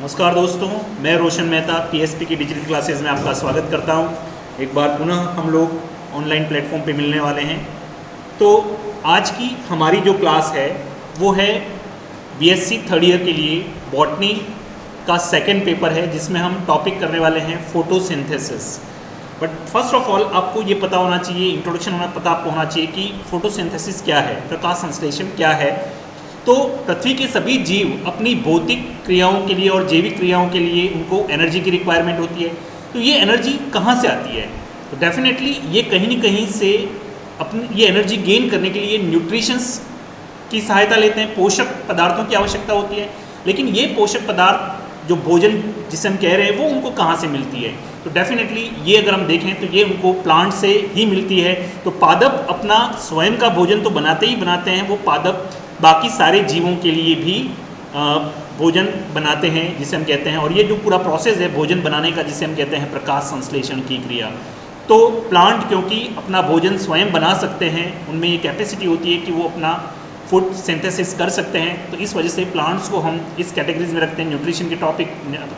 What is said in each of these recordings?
नमस्कार दोस्तों, मैं रोशन मेहता पीएसपी की डिजिटल क्लासेस में आपका स्वागत करता हूं। एक बार पुनः हम लोग ऑनलाइन प्लेटफॉर्म पे मिलने वाले हैं। तो आज की हमारी जो क्लास है वो है बीएससी थर्ड ईयर के लिए बॉटनी का सेकंड पेपर है, जिसमें हम टॉपिक करने वाले हैं photosynthesis. But first of all आपको ये पता होना चाहिए, इंट्रोडक्शन पता आपको होना चाहिए कि फोटोसिंथेसिस क्या है, प्रकाश संश्लेषण क्या है। तो पृथ्वी के सभी जीव अपनी भौतिक क्रियाओं के लिए और जैविक क्रियाओं के लिए उनको एनर्जी की रिक्वायरमेंट होती है। तो ये एनर्जी कहाँ से आती है? तो डेफिनेटली ये कहीं न कहीं से अपनी ये एनर्जी गेन करने के लिए न्यूट्रिशंस की सहायता लेते हैं, पोषक पदार्थों की आवश्यकता होती है। लेकिन ये पोषक पदार्थ जो भोजन जिसे हम कह रहे हैं वो उनको कहाँ से मिलती है? तो डेफिनेटली ये अगर हम देखें तो ये उनको प्लांट से ही मिलती है। तो पादप अपना स्वयं का भोजन तो बनाते ही बनाते हैं, वो पादप बाकी सारे जीवों के लिए भी भोजन बनाते हैं, जिसे हम कहते हैं। और ये जो पूरा प्रोसेस है भोजन बनाने का, जिसे हम कहते हैं प्रकाश संश्लेषण की क्रिया। तो प्लांट क्योंकि अपना भोजन स्वयं बना सकते हैं, उनमें ये कैपेसिटी होती है कि वो अपना फूड सिंथेसिस कर सकते हैं। तो इस वजह से प्लांट्स को हम इस कैटेगरीज में रखते हैं। न्यूट्रिशन के टॉपिक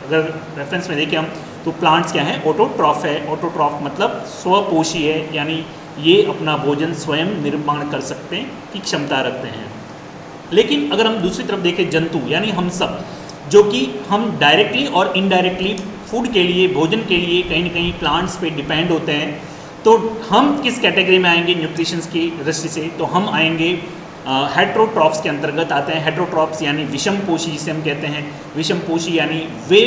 अगर रेफरेंस में देखें हम, तो प्लांट्स क्या है? ऑटोट्रॉफ है। ऑटोट्रॉफ मतलब स्वपोषी है, यानी ये अपना भोजन स्वयं निर्माण कर सकते हैं की क्षमता रखते हैं। लेकिन अगर हम दूसरी तरफ देखें जंतु यानी हम सब, जो कि हम डायरेक्टली और इनडायरेक्टली फूड के लिए, भोजन के लिए कहीं ना कहीं प्लांट्स पे डिपेंड होते हैं। तो हम किस कैटेगरी में आएंगे न्यूट्रिशंस की दृष्टि से? तो हम आएंगे हेट्रोट्रॉफ्स के अंतर्गत आते हैं। हेट्रोट्रॉफ्स यानी विषमपोषी, जिसे हम कहते हैं विषमपोषी, यानी वे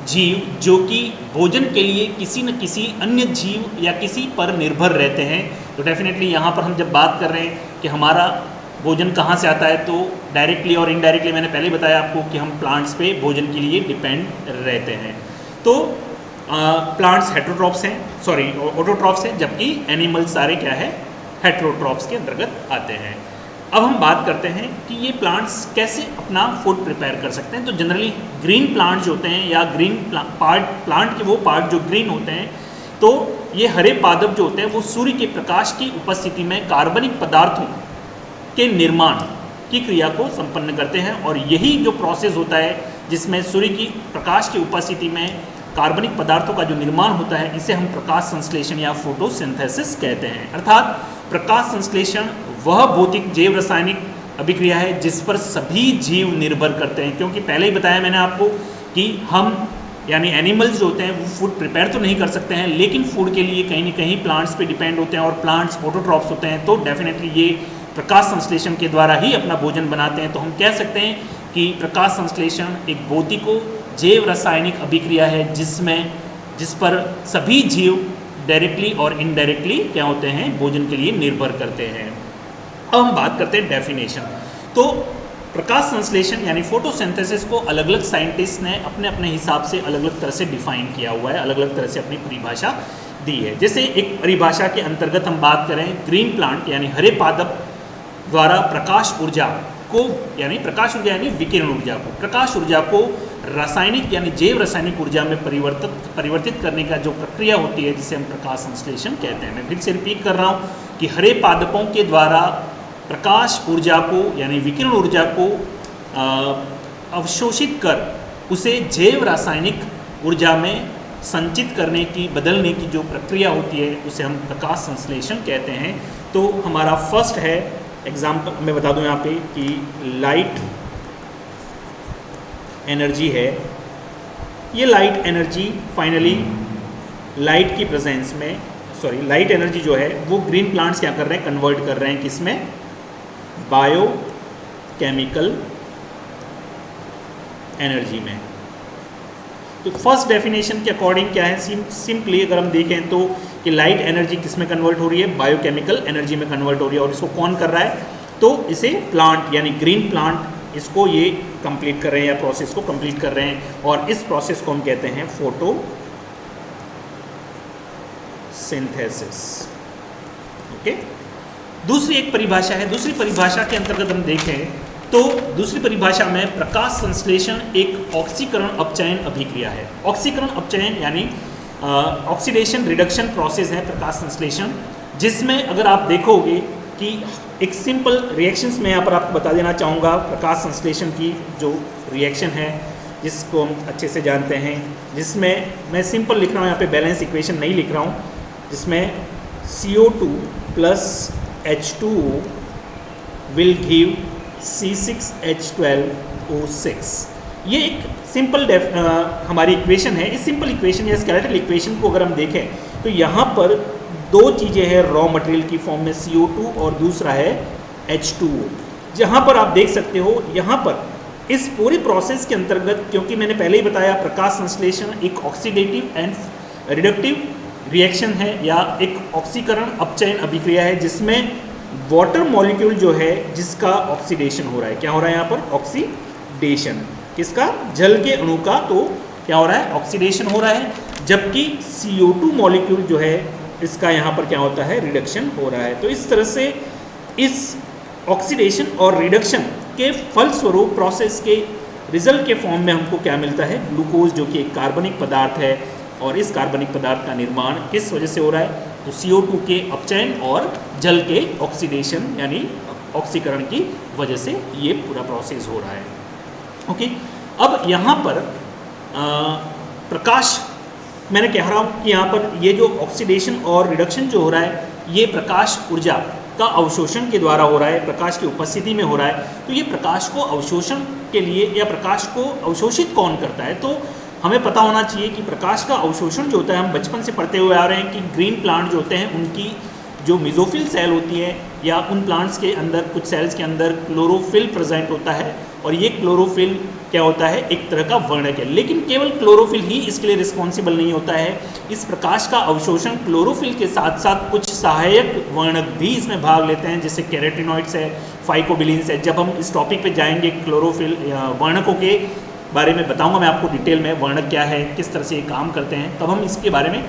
जीव जो कि भोजन के लिए किसी न किसी अन्य जीव या किसी पर निर्भर रहते हैं। तो डेफिनेटली यहाँ पर हम जब बात कर रहे हैं कि हमारा भोजन कहाँ से आता है, तो डायरेक्टली और इनडायरेक्टली मैंने पहले बताया आपको कि हम प्लांट्स पे भोजन के लिए डिपेंड रहते हैं। तो प्लांट्स हेट्रोट्रॉफ्स हैं, सॉरी ऑटोट्रॉफ्स हैं, जबकि एनिमल्स सारे क्या है? हेट्रोट्रॉफ्स के अंतर्गत आते हैं। अब हम बात करते हैं कि ये प्लांट्स कैसे अपना फूड प्रिपेयर कर सकते हैं। तो जनरली ग्रीन प्लांट्स जो होते हैं या ग्रीन प्लांट के वो पार्ट जो ग्रीन होते हैं, तो ये हरे पादप जो होते हैं वो सूर्य के प्रकाश की उपस्थिति में कार्बनिक पदार्थों के निर्माण की क्रिया को संपन्न करते हैं। और यही जो प्रोसेस होता है जिसमें सूर्य की प्रकाश की उपस्थिति में कार्बनिक पदार्थों का जो निर्माण होता है, इसे हम प्रकाश संश्लेषण या फोटोसिंथेसिस कहते हैं। अर्थात प्रकाश संश्लेषण वह भौतिक जैव रासायनिक अभिक्रिया है जिस पर सभी जीव निर्भर करते हैं। क्योंकि पहले ही बताया मैंने आपको कि हम यानी एनिमल्स जो होते हैं वो फूड प्रिपेयर तो नहीं कर सकते हैं, लेकिन फूड के लिए कहीं ना कहीं प्लांट्स पे डिपेंड होते हैं और प्लांट्स ऑटोट्रॉफ्स होते हैं। तो डेफिनेटली ये प्रकाश संश्लेषण के द्वारा ही अपना भोजन बनाते हैं। तो हम कह सकते हैं कि प्रकाश संश्लेषण एक भौतिको जैव रासायनिक अभिक्रिया है जिस पर सभी जीव डायरेक्टली और इनडायरेक्टली क्या होते हैं? भोजन के लिए निर्भर करते हैं। अब हम बात करते हैं डेफिनेशन। तो प्रकाश संश्लेषण यानी फोटोसिंथेसिस को अलग अलग साइंटिस्ट ने अपने अपने हिसाब से अलग अलग तरह से डिफाइन किया हुआ है, अलग अलग तरह से अपनी परिभाषा दी है। जैसे एक परिभाषा के अंतर्गत हम बात करें, ग्रीन प्लांट यानी हरे पादप द्वारा प्रकाश ऊर्जा को, यानी प्रकाश ऊर्जा यानी विकिरण ऊर्जा को, प्रकाश ऊर्जा को रासायनिक यानी जैव रासायनिक ऊर्जा में परिवर्तित करने का जो प्रक्रिया होती है, जिसे हम प्रकाश संश्लेषण कहते हैं। मैं फिर से रिपीट कर रहा हूँ कि हरे पादपों के द्वारा प्रकाश ऊर्जा को यानी विकिरण ऊर्जा को अवशोषित कर उसे जैव रासायनिक ऊर्जा में संचित करने की, बदलने की जो प्रक्रिया होती है, उसे हम प्रकाश संश्लेषण कहते हैं। तो हमारा फर्स्ट है एग्जाम्पल, मैं बता दूं यहाँ पे कि लाइट एनर्जी है। ये लाइट एनर्जी फाइनली लाइट की प्रेजेंस में, सॉरी लाइट एनर्जी जो है वो ग्रीन प्लांट्स क्या कर रहे हैं? कन्वर्ट कर रहे हैं किसमें? बायोकेमिकल एनर्जी में। तो फर्स्ट डेफिनेशन के अकॉर्डिंग क्या है? सिंपली अगर हम देखें तो कि लाइट एनर्जी किस में कन्वर्ट हो रही है? बायोकेमिकल एनर्जी में कन्वर्ट हो रही है। और इसको कौन कर रहा है? तो इसे प्लांट यानी ग्रीन प्लांट इसको ये कंप्लीट कर रहे हैं या प्रोसेस को कंप्लीट कर रहे हैं। और इस प्रोसेस को हम कहते हैं फोटोसिंथेसिस। ओके, दूसरी एक परिभाषा है। दूसरी परिभाषा के अंतर्गत हम देखें तो दूसरी परिभाषा में प्रकाश संश्लेषण एक ऑक्सीकरण अपचयन अभिक्रिया है। ऑक्सीकरण अपचयन यानी ऑक्सीडेशन रिडक्शन प्रोसेस है प्रकाश संश्लेषण, जिसमें अगर आप देखोगे कि एक सिंपल रिएक्शंस में यहाँ पर आपको बता देना चाहूँगा प्रकाश संश्लेषण की जो रिएक्शन है जिसको हम अच्छे से जानते हैं, जिसमें मैं सिंपल लिख रहा हूँ, यहाँ पे बैलेंस इक्वेशन नहीं लिख रहा हूँ, जिसमें CO2 plus H2O will give C6H12O6। ये एक सिंपल हमारी इक्वेशन है। इस सिंपल इक्वेशन या स्केलेटल इक्वेशन को अगर हम देखें तो यहाँ पर दो चीज़ें हैं रॉ मटेरियल की फॉर्म में, CO2 और दूसरा है H2O। जहाँ पर आप देख सकते हो, यहाँ पर इस पूरी प्रोसेस के अंतर्गत, क्योंकि मैंने पहले ही बताया प्रकाश संश्लेषण एक ऑक्सीडेटिव एंड रिडक्टिव रिएक्शन है या एक ऑक्सीकरण अपचयन अभिक्रिया है, जिसमें वाटर मॉलिक्यूल जो है जिसका ऑक्सीडेशन हो रहा है। क्या हो रहा है यहाँ पर? ऑक्सीडेशन। किसका? जल के अणु का। तो क्या हो रहा है? ऑक्सीडेशन हो रहा है। जबकि CO2 मॉलिक्यूल जो है इसका यहाँ पर क्या होता है? रिडक्शन हो रहा है। तो इस तरह से इस ऑक्सीडेशन और रिडक्शन के फलस्वरूप प्रोसेस के रिजल्ट के फॉर्म में हमको क्या मिलता है? ग्लूकोज, जो कि एक कार्बनिक पदार्थ है। और इस कार्बनिक पदार्थ का निर्माण किस वजह से हो रहा है? तो CO2 के अपचयन और जल के ऑक्सीडेशन यानी ऑक्सीकरण की वजह से ये पूरा प्रोसेस हो रहा है। ओके, अब यहाँ पर प्रकाश, मैंने कह रहा हूँ कि यहाँ पर ये जो ऑक्सीडेशन और रिडक्शन जो हो रहा है, ये प्रकाश ऊर्जा का अवशोषण के द्वारा हो रहा है, प्रकाश की उपस्थिति में हो रहा है। तो ये प्रकाश को अवशोषण के लिए या प्रकाश को अवशोषित कौन करता है? तो हमें पता होना चाहिए कि प्रकाश का अवशोषण जो होता है, हम बचपन से पढ़ते हुए आ रहे हैं कि ग्रीन प्लांट जो होते हैं उनकी जो मेसोफिल सेल होती है या उन प्लांट्स के अंदर, कुछ सेल्स के अंदर क्लोरोफिल प्रेजेंट होता है। और ये क्लोरोफिल क्या होता है? एक तरह का वर्णक है। लेकिन केवल क्लोरोफिल ही इसके लिए रिस्पॉन्सिबल नहीं होता है। इस प्रकाश का अवशोषण क्लोरोफिल के साथ साथ कुछ सहायक वर्णक भी इसमें भाग लेते हैं, जैसे कैरोटीनॉइड्स है, फाइकोबिलिन्स है। जब हम इस टॉपिक पे जाएंगे क्लोरोफिल वर्णकों के बारे में बताऊंगा मैं आपको डिटेल में, वर्णक क्या है, किस तरह से ये काम करते हैं, तब हम इसके बारे में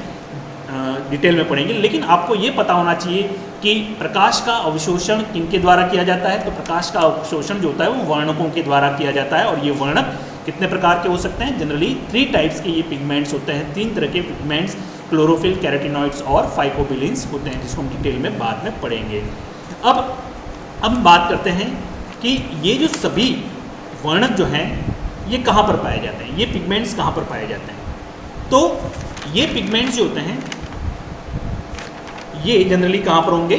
डिटेल में पढ़ेंगे। लेकिन आपको ये पता होना चाहिए कि प्रकाश का अवशोषण किनके द्वारा किया जाता है? तो प्रकाश का अवशोषण जो होता है वो वर्णकों के द्वारा किया जाता है। और ये वर्णक कितने प्रकार के हो सकते हैं? जनरली 3 टाइप्स के ये पिगमेंट्स होते हैं। 3 तरह के पिगमेंट्स क्लोरोफिल, कैरोटीनॉइड्स और फाइकोबिलिन्स होते हैं, जिसको हम डिटेल में बाद में पढ़ेंगे। अब हम बात करते हैं कि ये जो सभी वर्णक जो हैं ये कहाँ पर पाए जाते हैं, ये पिगमेंट्स कहाँ पर पाए जाते हैं? तो ये पिगमेंट्स जो होते हैं ये जनरली कहाँ पर होंगे?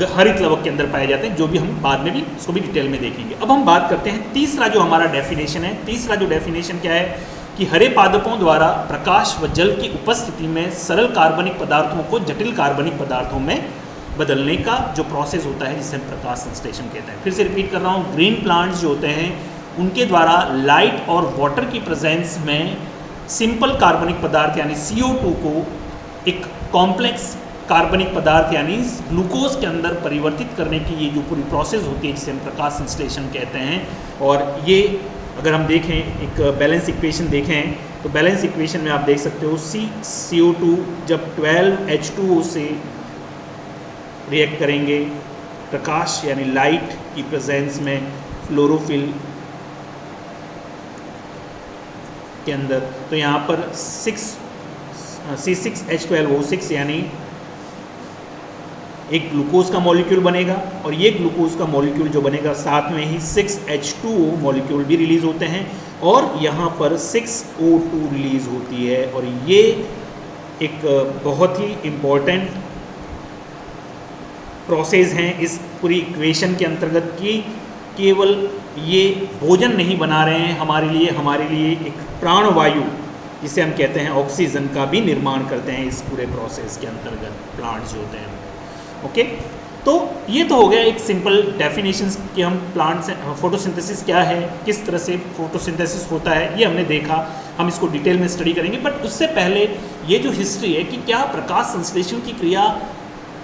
हरित लवक के अंदर पाए जाते हैं, जो भी हम बाद में भी इसको भी डिटेल में देखेंगे। अब हम बात करते हैं तीसरा जो हमारा डेफिनेशन है। तीसरा जो डेफिनेशन क्या है कि हरे पादपों द्वारा प्रकाश व जल की उपस्थिति में सरल कार्बनिक पदार्थों को जटिल कार्बनिक पदार्थों में बदलने का जो प्रोसेस होता है, जिसे हम प्रकाश संश्लेषण कहते हैं। फिर से रिपीट कर रहा हूँ, ग्रीन प्लांट्स जो होते हैं उनके द्वारा लाइट और वाटर की प्रेजेंस में सिंपल कार्बनिक पदार्थ यानी CO2 को एक कॉम्प्लेक्स कार्बनिक पदार्थ यानी ग्लूकोज के अंदर परिवर्तित करने की ये जो पूरी प्रोसेस होती है, जिसे हम प्रकाश संश्लेषण कहते हैं। और ये अगर हम देखें, एक बैलेंस इक्वेशन देखें, तो बैलेंस इक्वेशन में आप देख सकते हो CO2 जब 12H2O से रिएक्ट करेंगे प्रकाश यानी लाइट की प्रेजेंस में क्लोरोफिल के अंदर, तो यहाँ पर C6H12O6 यानी एक ग्लूकोज का मॉलिक्यूल बनेगा। और ये ग्लूकोज का मॉलिक्यूल जो बनेगा, साथ में ही 6H2O मॉलिक्यूल भी रिलीज होते हैं और यहाँ पर 6O2 रिलीज होती है। और ये एक बहुत ही इम्पोर्टेंट प्रोसेस हैं इस पूरी इक्वेशन के अंतर्गत कि केवल ये भोजन नहीं बना रहे हैं हमारे लिए एक प्राणवायु जिसे हम कहते हैं ऑक्सीजन का भी निर्माण करते हैं इस पूरे प्रोसेस के अंतर्गत प्लांट्स जो होते हैं। ओके, तो ये तो हो गया एक सिंपल डेफिनेशंस कि हम प्लांट्स फोटोसिंथेसिस क्या है, किस तरह से फोटोसिंथेसिस होता है, ये हमने देखा। हम इसको डिटेल में स्टडी करेंगे, बट उससे पहले ये जो हिस्ट्री है कि क्या प्रकाश संश्लेषण की क्रिया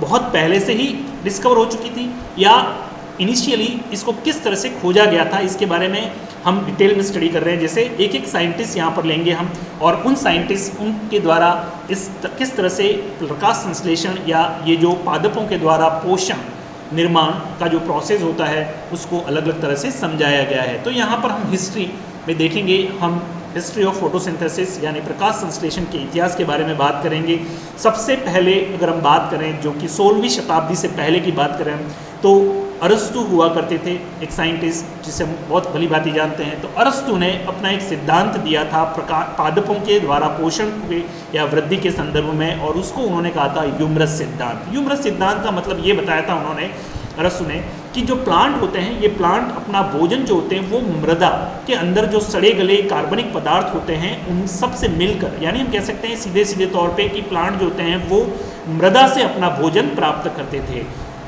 बहुत पहले से ही डिस्कवर हो चुकी थी या इनिशियली इसको किस तरह से खोजा गया था, इसके बारे में हम डिटेल में स्टडी कर रहे हैं। जैसे एक एक साइंटिस्ट यहाँ पर लेंगे हम, और उन साइंटिस्ट उनके द्वारा किस तरह से प्रकाश संश्लेषण या ये जो पादपों के द्वारा पोषण निर्माण का जो प्रोसेस होता है उसको अलग अलग तरह से समझाया गया है। तो यहाँ पर हम हिस्ट्री में देखेंगे, हम हिस्ट्री ऑफ फोटोसिंथेसिस यानी प्रकाश संश्लेषण के इतिहास के बारे में बात करेंगे। सबसे पहले अगर हम बात करें जो कि 16वीं शताब्दी से पहले की बात करें, तो अरस्तु हुआ करते थे, एक साइंटिस्ट जिसे हम बहुत भली भांति जानते हैं। तो अरस्तु ने अपना एक सिद्धांत दिया था पादपों के द्वारा पोषण के या वृद्धि के संदर्भ में, और उसको उन्होंने कहा था ह्यूमरस सिद्धांत। ह्यूमरस सिद्धांत का मतलब ये बताया था उन्होंने, अरस्तु ने, कि जो प्लांट होते हैं, ये प्लांट अपना भोजन जो होते हैं वो मृदा के अंदर जो सड़े गले कार्बनिक पदार्थ होते हैं उन सब से मिलकर, यानी हम कह सकते हैं सीधे सीधे तौर पे कि प्लांट जो होते हैं वो मृदा से अपना भोजन प्राप्त करते थे।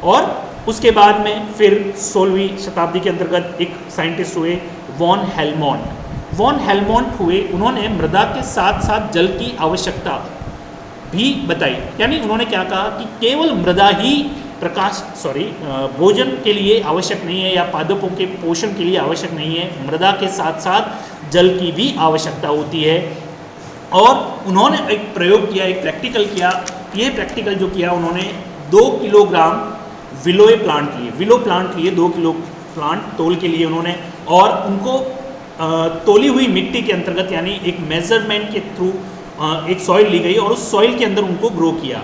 और उसके बाद में फिर 16वीं शताब्दी के अंतर्गत एक साइंटिस्ट हुए वॉन हेलमोंट। वॉन हेलमोंट हुए, उन्होंने मृदा के साथ साथ जल की आवश्यकता भी बताई। यानी उन्होंने क्या कहा कि केवल मृदा ही भोजन के लिए आवश्यक नहीं है या पादपों के पोषण के लिए आवश्यक नहीं है, मृदा के साथ साथ जल की भी आवश्यकता होती है। और उन्होंने एक प्रयोग किया, एक प्रैक्टिकल किया। ये प्रैक्टिकल जो किया उन्होंने 2 किलोग्राम विलोए प्लांट लिए, विलो प्लांट लिए 2 किलो प्लांट तोल के लिए उन्होंने, और उनको तोली हुई मिट्टी के अंतर्गत यानी एक मेजरमेंट के थ्रू एक सॉइल ली गई और उस सॉइल के अंदर उनको ग्रो किया,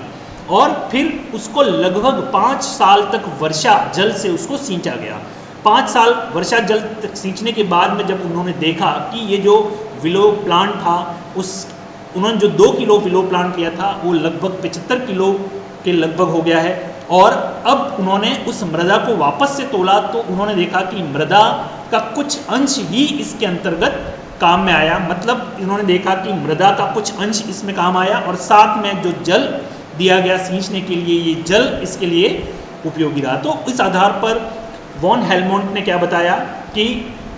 और फिर उसको लगभग 5 साल तक वर्षा जल से उसको सींचा गया। 5 साल वर्षा जल तक सींचने के बाद में जब उन्होंने देखा कि ये जो विलो प्लांट था, उन्होंने जो 2 किलो विलो प्लांट लिया था वो लगभग 75 किलो के लगभग हो गया है। और अब उन्होंने उस मृदा को वापस से तोला तो उन्होंने देखा कि मृदा का कुछ अंश ही इसके अंतर्गत काम में आया। मतलब इन्होंने देखा कि मृदा का कुछ अंश इसमें काम आया, और साथ में जो जल दिया गया सींचने के लिए, ये जल इसके लिए उपयोगी रहा। तो इस आधार पर वॉन हेलमोंट ने क्या बताया कि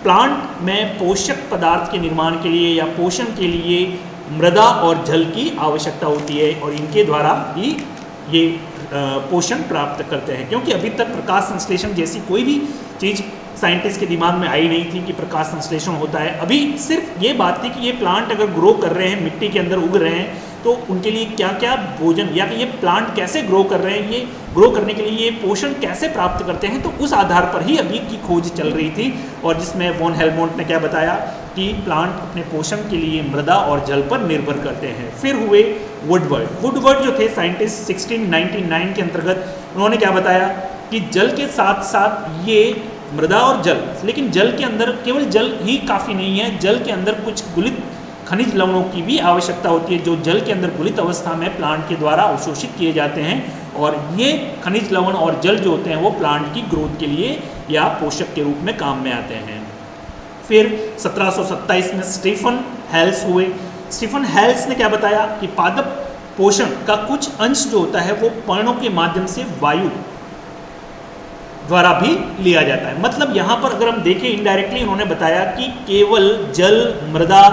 प्लांट में पोषक पदार्थ के निर्माण के लिए या पोषण के लिए मृदा और जल की आवश्यकता होती है, और इनके द्वारा ही ये पोषण प्राप्त करते हैं। क्योंकि अभी तक प्रकाश संश्लेषण जैसी कोई भी चीज़ साइंटिस्ट के दिमाग में आई नहीं थी कि प्रकाश संश्लेषण होता है। अभी सिर्फ ये बात थी कि ये प्लांट अगर ग्रो कर रहे हैं, मिट्टी के अंदर उग रहे हैं, तो उनके लिए क्या क्या भोजन या ये प्लांट कैसे ग्रो कर रहे हैं, ये ग्रो करने के लिए ये पोषण कैसे प्राप्त करते हैं, तो उस आधार पर ही अभी की खोज चल रही थी। और जिसमें वॉन हेलमोंट ने क्या बताया कि प्लांट अपने पोषण के लिए मृदा और जल पर निर्भर करते हैं। फिर हुए वुडवर्ड। वुडवर्ड जो थे साइंटिस्ट 1699 के अंतर्गत, उन्होंने क्या बताया कि जल के साथ साथ ये मृदा और जल, लेकिन जल के अंदर केवल जल ही काफ़ी नहीं है, जल के अंदर कुछ गुलित खनिज लवणों की भी आवश्यकता होती है जो जल के अंदर गुलित अवस्था में प्लांट के द्वारा अवशोषित किए जाते हैं, और ये खनिज लवण और जल जो होते हैं वो प्लांट की ग्रोथ के लिए या पोषक के रूप में काम में आते हैं। फिर 1727 में स्टीफन हेल्स हुए। स्टीफन हेल्स ने क्या बताया कि पादप पोषण का कुछ अंश जो होता है वो पर्णों के माध्यम से वायु द्वारा भी लिया जाता है। मतलब यहाँ पर अगर हम देखें इनडायरेक्टली उन्होंने बताया कि केवल जल, मृदा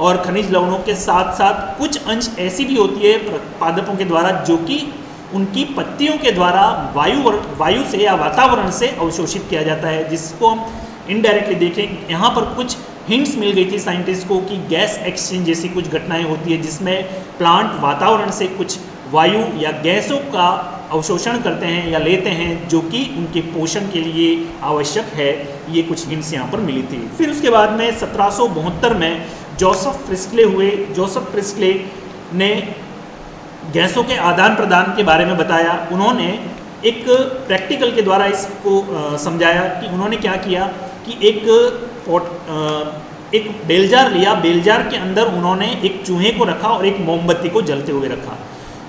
और खनिज लवणों के साथ साथ कुछ अंश ऐसी भी होती है पादपों के द्वारा जो कि उनकी पत्तियों के द्वारा वायु से या वातावरण से अवशोषित किया जाता है, जिसको हम इनडायरेक्टली देखें। यहाँ पर कुछ हिंट्स मिल गई थी साइंटिस्ट को कि गैस एक्सचेंज जैसी कुछ घटनाएं होती है जिसमें प्लांट वातावरण से कुछ वायु या गैसों का अवशोषण करते हैं या लेते हैं जो कि उनके पोषण के लिए आवश्यक है। ये कुछ हिंट्स यहाँ पर मिली थी। फिर उसके बाद में 1772 में जोसेफ प्रिस्टले हुए। जोसेफ प्रिस्टले ने गैसों के आदान प्रदान के बारे में बताया। उन्होंने एक प्रैक्टिकल के द्वारा इसको समझाया कि उन्होंने क्या किया कि एक बेलजार लिया, बेलजार के अंदर उन्होंने एक चूहे को रखा और एक मोमबत्ती को जलते हुए रखा।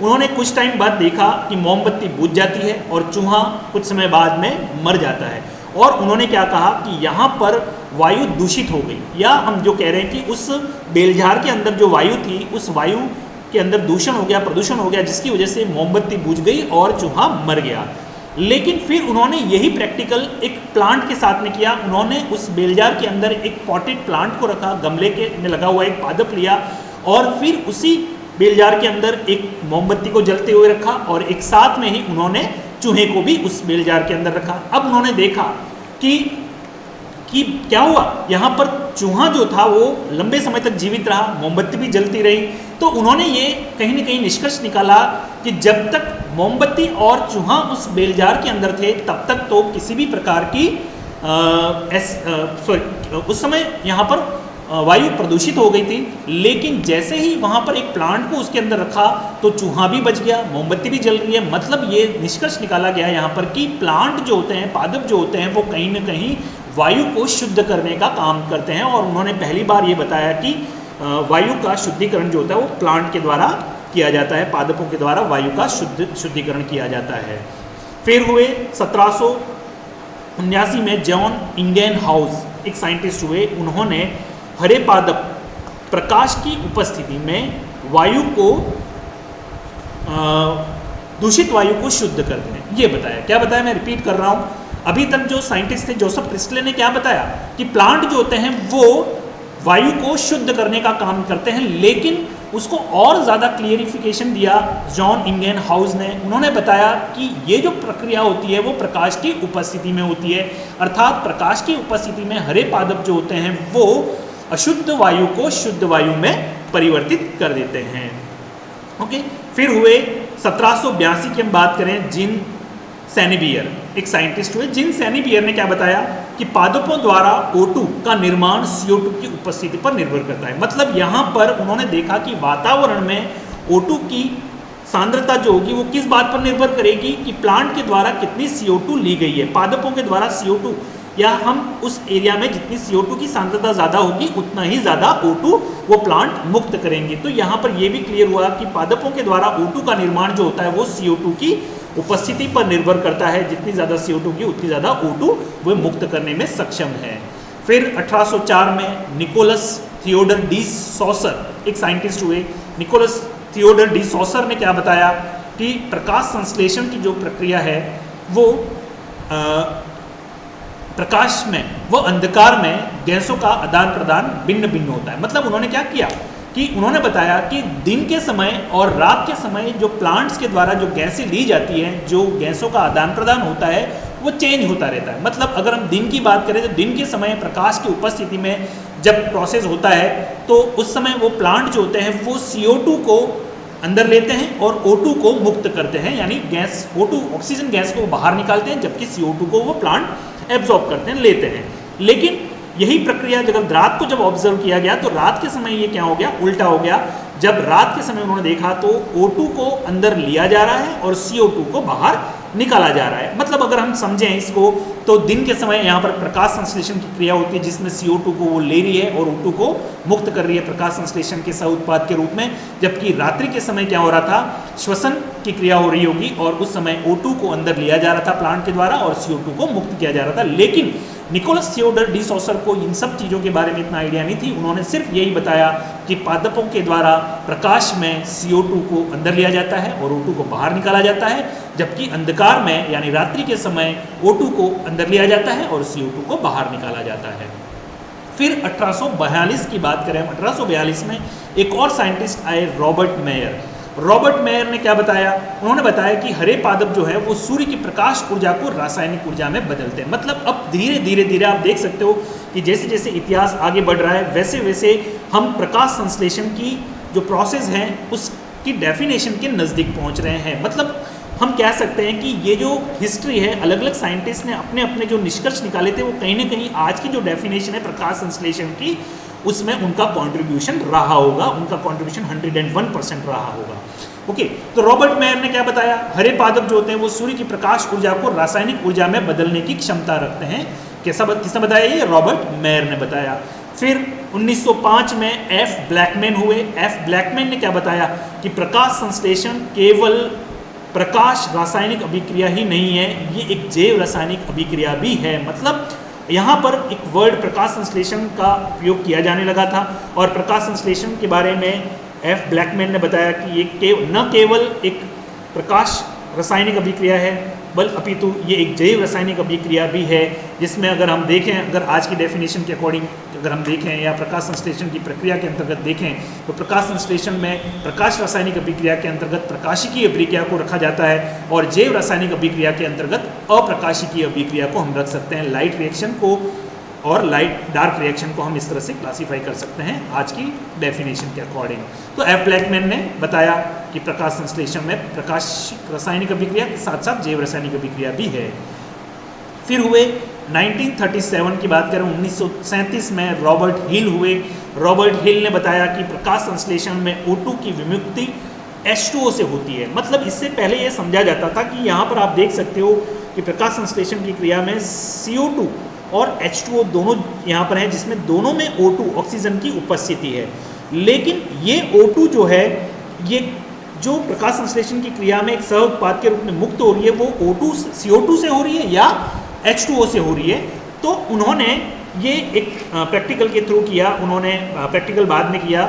उन्होंने कुछ टाइम बाद देखा कि मोमबत्ती बुझ जाती है और चूहा कुछ समय बाद में मर जाता है, और उन्होंने क्या कहा कि यहाँ पर वायु दूषित हो गई, या हम जो कह रहे हैं कि उस बेलजार के अंदर जो वायु थी उस वायु के अंदर दूषण हो गया, प्रदूषण हो गया, जिसकी वजह से मोमबत्ती बुझ गई और चूहा मर गया। लेकिन फिर उन्होंने यही प्रैक्टिकल एक प्लांट के साथ में किया। उन्होंने उस बेलजार के अंदर एक पॉटेड प्लांट को रखा, गमले के में लगा हुआ एक पादप लिया, और फिर उसी बेलजार के अंदर एक मोमबत्ती को जलते हुए रखा, और एक साथ में ही उन्होंने चूहे को भी उस बेलजार के अंदर रखा। अब उन्होंने देखा कि क्या हुआ, यहाँ पर चूहा जो था वो लंबे समय तक जीवित रहा, मोमबत्ती भी जलती रही। तो उन्होंने ये कहीं ना कहीं निष्कर्ष निकाला कि जब तक मोमबत्ती और चूहा उस बेलजार के अंदर थे तब तक तो किसी भी प्रकार की उस समय यहाँ पर वायु प्रदूषित हो गई थी, लेकिन जैसे ही वहाँ पर एक प्लांट को उसके अंदर रखा तो चूहा भी बच गया, मोमबत्ती भी जल रही है। मतलब ये निष्कर्ष निकाला गया यहाँ पर कि प्लांट जो होते हैं, पादप जो होते हैं, वो कहीं ना कहीं वायु को शुद्ध करने का काम करते हैं। और उन्होंने पहली बार ये बताया कि वायु का शुद्धिकरण जो होता है वो प्लांट के द्वारा किया जाता है, पादपों के द्वारा वायु का शुद्धिकरण किया जाता है। फिर हुए 1779 में जॉन इंगेनहाउस एक साइंटिस्ट हुए, उन्होंने हरे पादप प्रकाश की उपस्थिति में वायु को दूषित वायु को शुद्ध करते हैं, ये बताया। क्या बताया, मैं रिपीट कर रहा हूँ। अभी तक जो साइंटिस्ट थे जोसेफ प्रिस्टले ने क्या बताया कि प्लांट जो होते हैं वो वायु को शुद्ध करने का काम करते हैं, लेकिन उसको और ज़्यादा क्लियरिफिकेशन दिया जॉन इंगेनहाउस ने। उन्होंने बताया कि ये जो प्रक्रिया होती है वो प्रकाश की उपस्थिति में होती है, अर्थात प्रकाश की उपस्थिति में हरे पादप जो होते हैं वो अशुद्ध वायु को शुद्ध वायु में परिवर्तित कर देते हैं। ओके, फिर हुए 1782 की हम बात करें, जिन सैनिबियर एक साइंटिस्ट हुए। जिन सैनिबियर ने क्या बताया कि पादपों द्वारा O2 का निर्माण CO2 की उपस्थिति पर निर्भर करता है। मतलब यहाँ पर उन्होंने देखा कि वातावरण में O2 की सांद्रता जो होगी वो किस बात पर निर्भर करेगी कि प्लांट के द्वारा कितनी CO2 ली गई है। पादपों के द्वारा CO2 या हम उस एरिया में जितनी CO2 की सांद्रता ज़्यादा होगी उतना ही ज़्यादा O2 वो प्लांट मुक्त करेंगे। तो यहाँ पर यह भी क्लियर हुआ कि पादपों के द्वारा O2 का निर्माण जो होता है वो CO2 की उपस्थिति पर निर्भर करता है। जितनी ज़्यादा CO2 की उतनी ज़्यादा O2 वो मुक्त करने में सक्षम है। फिर 1804 में निकोलस थियोडर डी सॉसर एक साइंटिस्ट हुए। निकोलस थियोडर डी सॉसर ने क्या बताया कि प्रकाश संश्लेषण की जो प्रक्रिया है वो प्रकाश में व अंधकार में गैसों का आदान प्रदान भिन्न भिन्न होता है। मतलब उन्होंने क्या किया कि उन्होंने बताया कि दिन के समय और रात के समय जो प्लांट्स के द्वारा जो गैसें ली जाती हैं, जो गैसों का आदान प्रदान होता है वो चेंज होता रहता है। मतलब अगर हम दिन की बात करें तो दिन के समय प्रकाश की उपस्थिति में जब प्रोसेस होता है तो उस समय वो प्लांट जो होते हैं वो CO2 को अंदर लेते हैं और O2 को मुक्त करते हैं, यानी गैस O2 ऑक्सीजन गैस को बाहर निकालते हैं, जबकि CO2 को वो प्लांट एब्जॉर्ब करते हैं, लेते हैं। लेकिन यही प्रक्रिया जब रात को जब ऑब्जर्व किया गया तो रात के समय ये क्या हो गया, उल्टा हो गया। जब रात के समय उन्होंने देखा तो O2 को अंदर लिया जा रहा है और CO2 को बाहर निकाला जा रहा है। मतलब अगर हम समझें इसको तो दिन के समय यहाँ पर प्रकाश संश्लेषण की क्रिया होती है जिसमें CO2 को वो ले रही है और O2 को मुक्त कर रही है प्रकाश संश्लेषण के सह उत्पाद के रूप में, जबकि रात्रि के समय क्या हो रहा था, श्वसन की क्रिया हो रही होगी और उस समय O2 को अंदर लिया जा रहा था प्लांट के द्वारा और CO2 को मुक्त किया जा रहा था। लेकिन निकोलस थियोडर डी सॉसर को इन सब चीज़ों के बारे में इतना आइडिया नहीं थी। उन्होंने सिर्फ यही बताया कि पादपों के द्वारा प्रकाश में CO2 को अंदर लिया जाता है और O2 को बाहर निकाला जाता है, जबकि अंधकार में यानी रात्रि के समय O2 को अंदर लिया जाता है और CO2 को बाहर निकाला जाता है। फिर 1842 की बात करें, 1842 में एक और साइंटिस्ट आए, रॉबर्ट मेयर। रॉबर्ट मेयर ने क्या बताया, उन्होंने बताया कि हरे पादप जो है वो सूर्य की प्रकाश ऊर्जा को रासायनिक ऊर्जा में बदलते हैं। मतलब अब धीरे धीरे आप देख सकते हो कि जैसे जैसे इतिहास आगे बढ़ रहा है वैसे वैसे हम प्रकाश संश्लेषण की जो प्रोसेस है उसकी डेफिनेशन के नज़दीक पहुंच रहे हैं। मतलब हम कह सकते हैं कि ये जो हिस्ट्री है, अलग अलग साइंटिस्ट ने अपने अपने जो निष्कर्ष निकाले थे वो कहीं ना कहीं आज की जो डेफिनेशन है प्रकाश संश्लेषण की उसमें उनका कंट्रीब्यूशन रहा होगा, उनका कंट्रीब्यूशन 101% रहा होगा। ओके, तो रॉबर्ट मेयर ने क्या बताया, हरे पादप जो होते हैं वो सूर्य की प्रकाश ऊर्जा को रासायनिक ऊर्जा में बदलने की क्षमता रखते हैं। किसने बताया ये? रॉबर्ट मेयर ने बताया। फिर 1905 में एफ ब्लैकमैन हुए। एफ ब्लैकमैन ने क्या बताया कि प्रकाश संश्लेषण केवल प्रकाश रासायनिक अभिक्रिया ही नहीं है, ये एक जैव रासायनिक अभिक्रिया भी है। मतलब यहाँ पर एक वर्ड प्रकाश संश्लेषण का उपयोग किया जाने लगा था और प्रकाश संश्लेषण के बारे में एफ ब्लैकमैन ने बताया कि ये न केवल एक प्रकाश रासायनिक अभिक्रिया है बल्कि अपितु ये एक जैव रासायनिक अभिक्रिया भी है, जिसमें अगर हम देखें, अगर आज की डेफिनेशन के अकॉर्डिंग अगर हम देखें या प्रकाश संश्लेषण की प्रक्रिया के अंतर्गत देखें तो प्रकाश संश्लेषण में प्रकाश रासायनिक अभिक्रिया के अंतर्गत प्रकाशिकी अभिक्रिया को रखा जाता है और जैव रासायनिक अभिक्रिया के अंतर्गत अप्रकाशिकीय अभिक्रिया को हम रख सकते हैं। लाइट रिएक्शन को और लाइट डार्क रिएक्शन को हम इस तरह से क्लासीफाई कर सकते हैं आज की डेफिनेशन के अकॉर्डिंग। तो एफ ब्लैकमैन ने बताया कि प्रकाश संश्लेषण में प्रकाश रासायनिक अभिक्रिया के साथ साथ जैव रासायनिक अभिक्रिया भी है। फिर हुए 1937 की बात करें, 1937 में रॉबर्ट हिल हुए। रॉबर्ट हिल ने बताया कि प्रकाश संश्लेषण में O2 की विमुक्ति H2O से होती है। मतलब इससे पहले ये समझा जाता था कि यहाँ पर आप देख सकते हो कि प्रकाश संश्लेषण की क्रिया में CO2 और H2O दोनों यहाँ पर हैं, जिसमें दोनों में O2 ऑक्सीजन की उपस्थिति है। लेकिन ये O2 जो है, ये जो प्रकाश संश्लेषण की क्रिया में एक सह उत्पाद के रूप में मुक्त हो रही है, वो O2 CO2 से हो रही है या H2O से हो रही है। तो उन्होंने ये एक प्रैक्टिकल के थ्रू किया। उन्होंने प्रैक्टिकल बाद में किया,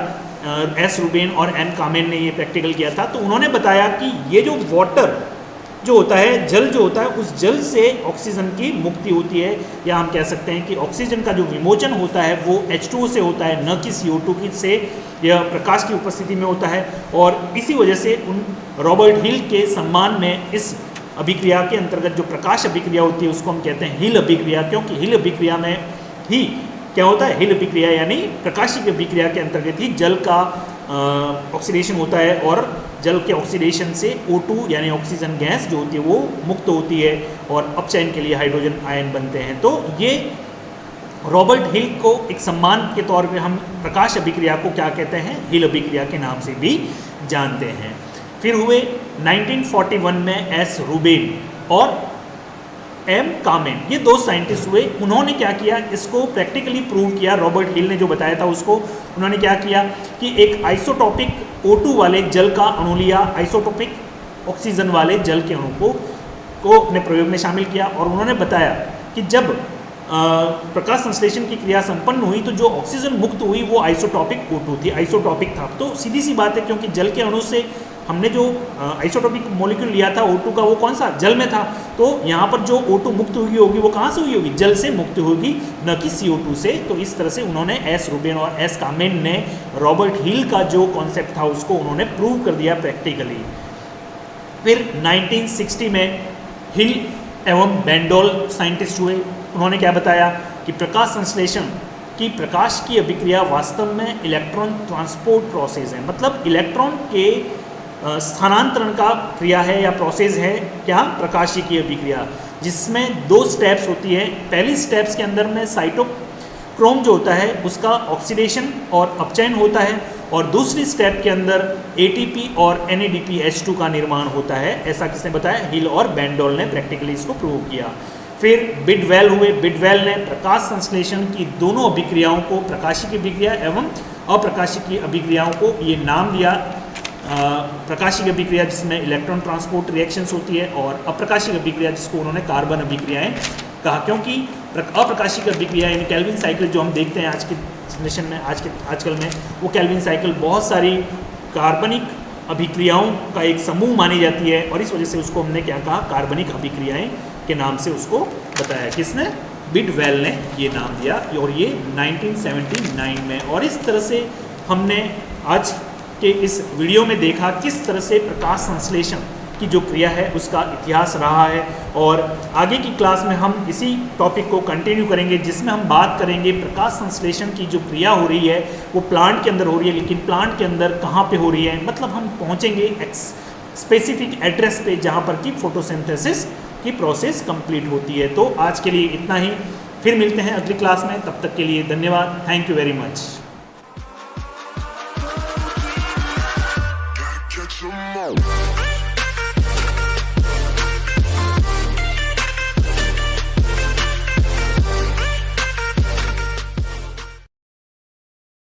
एस रूबेन और एन कामेन ने ये प्रैक्टिकल किया था। तो उन्होंने बताया कि ये जो वाटर जो होता है, जल जो होता है, उस जल से ऑक्सीजन की मुक्ति होती है, या हम कह सकते हैं कि ऑक्सीजन का जो विमोचन होता है वो H2O से होता है, न कि CO2 की से, यह प्रकाश की उपस्थिति में होता है। और इसी वजह से उन रॉबर्ट हिल के सम्मान में इस अभिक्रिया के अंतर्गत जो प्रकाश अभिक्रिया होती है उसको हम कहते हैं हिल अभिक्रिया, क्योंकि हिल अभिक्रिया में ही क्या होता है, हिल अभिक्रिया यानी प्रकाशिक अभिक्रिया के अंतर्गत ही जल का ऑक्सीडेशन होता है, और जल के ऑक्सीडेशन से O2 यानी ऑक्सीजन गैस जो होती है वो मुक्त होती है और अपचयन के लिए हाइड्रोजन आयन बनते हैं। तो ये रॉबर्ट हिल को एक सम्मान के तौर पे हम प्रकाश अभिक्रिया को क्या कहते हैं, हिल अभिक्रिया के नाम से भी जानते हैं। फिर हुए 1941 में एस रूबेन और एम कामेन, ये दो साइंटिस्ट हुए। उन्होंने क्या किया, इसको प्रैक्टिकली प्रूव किया। रॉबर्ट हिल ने जो बताया था उसको उन्होंने क्या किया कि एक आइसोटॉपिक O2 वाले जल का अणु लिया, आइसोटॉपिक ऑक्सीजन वाले जल के अणु को अपने प्रयोग में शामिल किया, और उन्होंने बताया कि जब प्रकाश संश्लेषण की क्रिया संपन्न हुई तो जो ऑक्सीजन मुक्त हुई वो आइसोटॉपिक O2 थी, आइसोटॉपिक था। तो सीधी सी बात है, क्योंकि जल के अणु से हमने जो आइसोटॉपिक मॉलिक्यूल लिया था O2 का, वो कौन सा, जल में था। तो यहाँ पर जो O2 मुक्त हुई होगी वो कहाँ से हुई होगी, जल से मुक्त होगी, न कि CO2 से। तो इस तरह से उन्होंने एस रूबेन और एस कामेन ने रॉबर्ट हिल का जो कॉन्सेप्ट था उसको उन्होंने प्रूव कर दिया प्रैक्टिकली। फिर 1960 में हिल एवं बेंडोल साइंटिस्ट हुए। उन्होंने क्या बताया कि प्रकाश संश्लेषण कि प्रकाश की अभिक्रिया वास्तव में इलेक्ट्रॉन ट्रांसपोर्ट प्रोसेस है। मतलब इलेक्ट्रॉन के स्थानांतरण का क्रिया है या प्रोसेस है क्या, प्रकाशीय की अभिक्रिया, जिसमें दो स्टेप्स होती है। पहली स्टेप्स के अंदर में साइटोक्रोम जो होता है उसका ऑक्सीडेशन और अपचयन होता है, और दूसरी स्टेप के अंदर ATP और NADPH2 का निर्माण होता है। ऐसा किसने बताया, हिल और बेंडोल ने प्रैक्टिकली इसको प्रूव किया। फिर बिडवेल हुए। बिडवेल ने प्रकाश संश्लेषण की दोनों अभिक्रियाओं को, प्रकाशिकी अभिक्रिया एवं अप्रकाशिकी अभिक्रियाओं को ये नाम दिया। प्रकाशिक अभिक्रिया जिसमें इलेक्ट्रॉन ट्रांसपोर्ट रिएक्शंस होती है, और अप्रकाशिक अभिक्रिया जिसको उन्होंने कार्बन अभिक्रियाएं कहा, क्योंकि अप्रकाशिक अभिक्रिया यानी केल्विन साइकिल जो हम देखते हैं आज के जनरेशन में, आजकल में, वो केल्विन साइकिल बहुत सारी कार्बनिक अभिक्रियाओं का एक समूह मानी जाती है, और इस वजह से उसको हमने क्या कहा, कार्बनिक अभिक्रियाएं के नाम से उसको बताया। किसने, बिडवेल ने ये नाम दिया, और ये 1979 में। और इस तरह से हमने आज के इस वीडियो में देखा किस तरह से प्रकाश संश्लेषण की जो क्रिया है उसका इतिहास रहा है। और आगे की क्लास में हम इसी टॉपिक को कंटिन्यू करेंगे, जिसमें हम बात करेंगे प्रकाश संश्लेषण की जो क्रिया हो रही है वो प्लांट के अंदर हो रही है, लेकिन प्लांट के अंदर कहाँ पे हो रही है। मतलब हम पहुँचेंगे स्पेसिफिक एड्रेस पे जहाँ पर कि फोटोसिंथेसिस की प्रोसेस कंप्लीट होती है। तो आज के लिए इतना ही, फिर मिलते हैं अगली क्लास में। तब तक के लिए धन्यवाद, थैंक यू वेरी मच।